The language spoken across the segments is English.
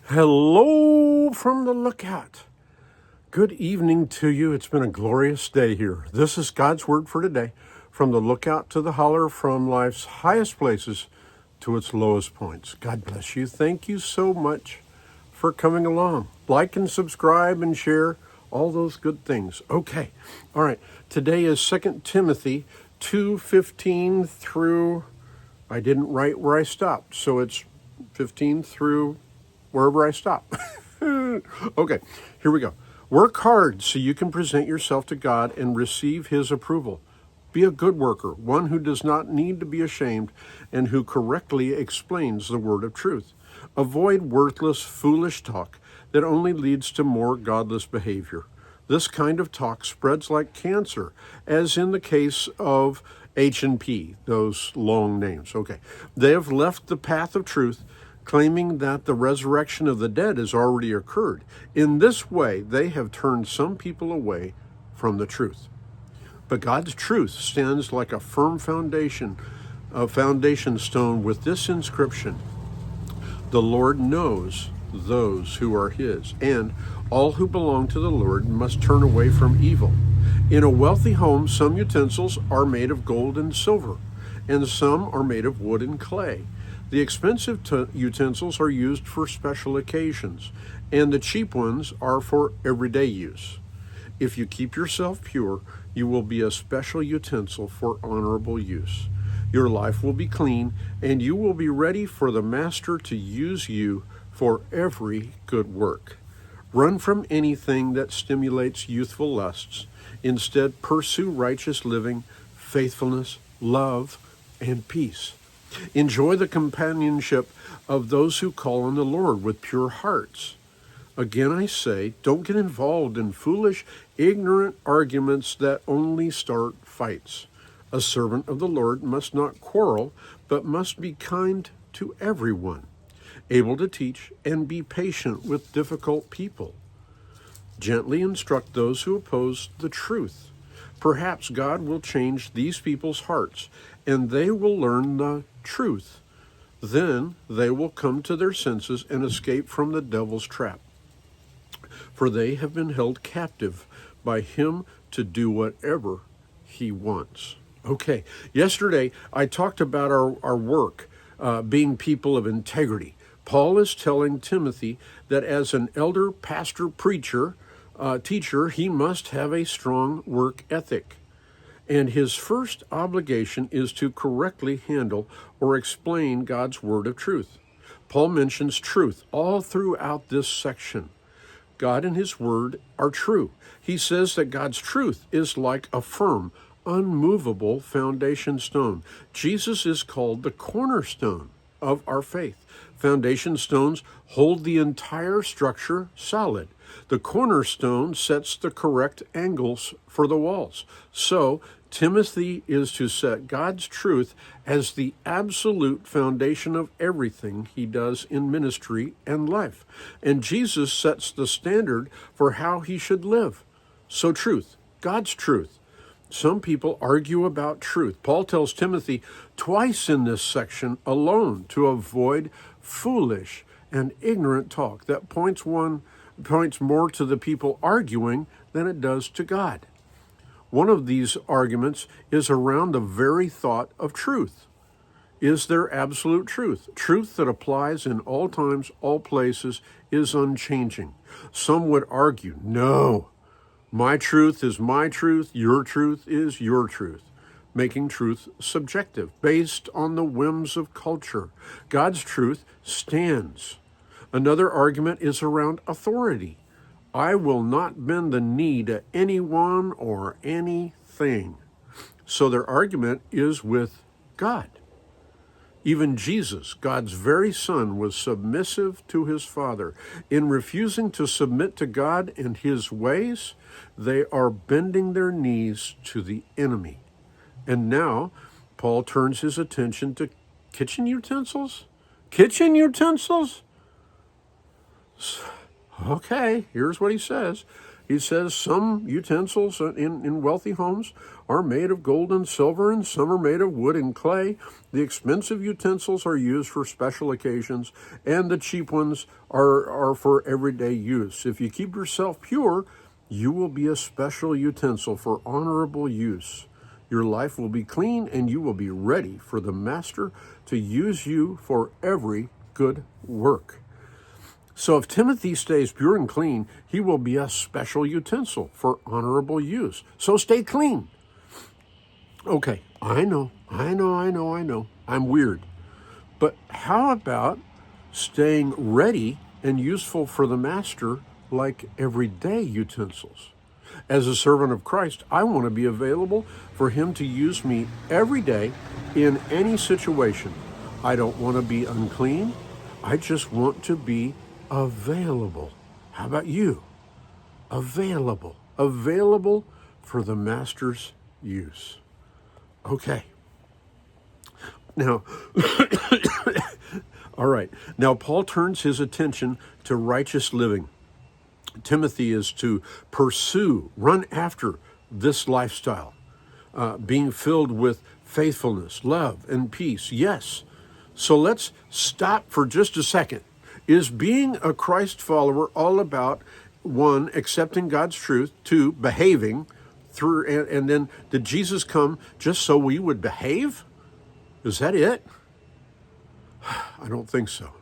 Hello from the lookout. Good evening to you. It's been a glorious day here. This is God's word for today. From the lookout to the holler, from life's highest places to its lowest points. God bless you. Thank you so much for coming along. Like and subscribe and share, all those good things. Okay. All right. Today is 2 Timothy 2:15 through, I didn't write where I stopped, so it's 15 through wherever I stop. Okay, here we go. Work hard so you can present yourself to God and receive His approval. Be a good worker, one who does not need to be ashamed and who correctly explains the word of truth. Avoid worthless, foolish talk that only leads to more godless behavior. This kind of talk spreads like cancer, as in the case of H&P, those long names. Okay, they have left the path of truth, claiming that the resurrection of the dead has already occurred. In this way, they have turned some people away from the truth. But God's truth stands like a firm foundation, a foundation stone with this inscription: the Lord knows those who are His, and all who belong to the Lord must turn away from evil. In a wealthy home, some utensils are made of gold and silver, and some are made of wood and clay. The expensive utensils are used for special occasions, and the cheap ones are for everyday use. If you keep yourself pure, you will be a special utensil for honorable use. Your life will be clean, and you will be ready for the Master to use you for every good work. Run from anything that stimulates youthful lusts. Instead, pursue righteous living, faithfulness, love, and peace. Enjoy the companionship of those who call on the Lord with pure hearts. Again, I say, don't get involved in foolish, ignorant arguments that only start fights. A servant of the Lord must not quarrel, but must be kind to everyone, able to teach and be patient with difficult people. Gently instruct those who oppose the truth. Perhaps God will change these people's hearts, and they will learn the truth. Then they will come to their senses and escape from the devil's trap. For they have been held captive by him to do whatever he wants. Okay, yesterday I talked about our work being people of integrity. Paul is telling Timothy that as an elder, pastor, preacher, teacher, he must have a strong work ethic. And his first obligation is to correctly handle or explain God's word of truth. Paul mentions truth all throughout this section. God and His word are true. He says that God's truth is like a firm, unmovable foundation stone. Jesus is called the cornerstone of our faith. Foundation stones hold the entire structure solid. The cornerstone sets the correct angles for the walls. So, Timothy is to set God's truth as the absolute foundation of everything he does in ministry and life. And Jesus sets the standard for how he should live. So truth, God's truth. Some people argue about truth. Paul tells Timothy twice in this section alone to avoid foolish and ignorant talk that points more to the people arguing than it does to God. One of these arguments is around the very thought of truth. Is there absolute truth? Truth that applies in all times, all places, is unchanging. Some would argue, no, my truth is my truth, your truth is your truth, making truth subjective, based on the whims of culture. God's truth stands. Another argument is around authority. I will not bend the knee to anyone or anything. So their argument is with God. Even Jesus, God's very Son, was submissive to His Father. In refusing to submit to God and His ways, they are bending their knees to the enemy. And now, Paul turns his attention to kitchen utensils? Kitchen utensils? Okay, here's what he says. He says some utensils in wealthy homes are made of gold and silver, and some are made of wood and clay. The expensive utensils are used for special occasions, and the cheap ones are for everyday use. If you keep yourself pure, you will be a special utensil for honorable use. Your life will be clean, and you will be ready for the Master to use you for every good work. So if Timothy stays pure and clean, he will be a special utensil for honorable use. So stay clean. Okay, I know. I'm weird. But how about staying ready and useful for the Master like everyday utensils? As a servant of Christ, I want to be available for him to use me every day in any situation. I don't want to be unclean. I just want to be available. How about you? Available for the Master's use. Okay. Now, all right. Now, Paul turns his attention to righteous living. Timothy is to pursue, run after this lifestyle, being filled with faithfulness, love, and peace. Yes. So let's stop for just a second. Is being a Christ follower all about, one, accepting God's truth, two, behaving, and then did Jesus come just so we would behave? Is that it? I don't think so.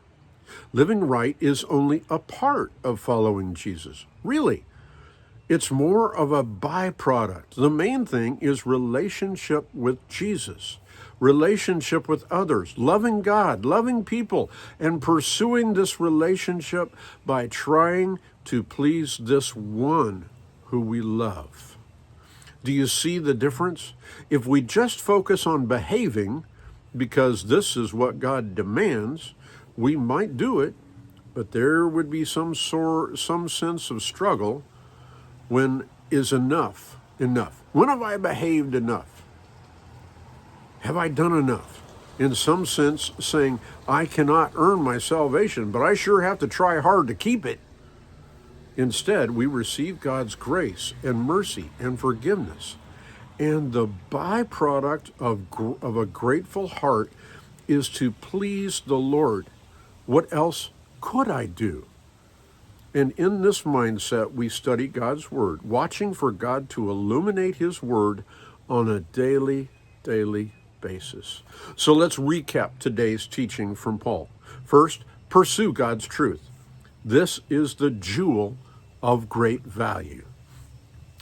Living right is only a part of following Jesus. Really. It's more of a byproduct. The main thing is relationship with Jesus, relationship with others, loving God, loving people, and pursuing this relationship by trying to please this one who we love. Do you see the difference? If we just focus on behaving, because this is what God demands, we might do it, but there would be some sense of struggle. When is enough enough? When have I behaved enough? Have I done enough? In some sense, saying, I cannot earn my salvation, but I sure have to try hard to keep it. Instead, we receive God's grace and mercy and forgiveness. And the byproduct of a grateful heart is to please the Lord. What else could I do? And in this mindset, we study God's Word, watching for God to illuminate His Word on a daily basis. So let's recap today's teaching from Paul. First, pursue God's truth. This is the jewel of great value.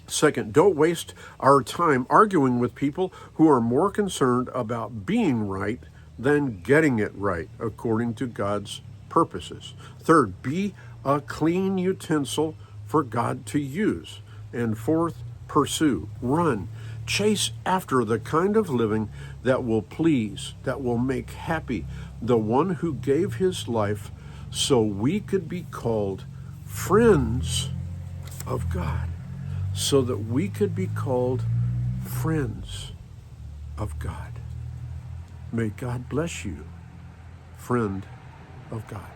Second, don't waste our time arguing with people who are more concerned about being right than getting it right according to God's purposes. Third, be a clean utensil for God to use. And fourth, pursue, run, chase after the kind of living that will please, that will make happy the one who gave his life so we could be called friends of God. So that we could be called friends of God. May God bless you, friend of God.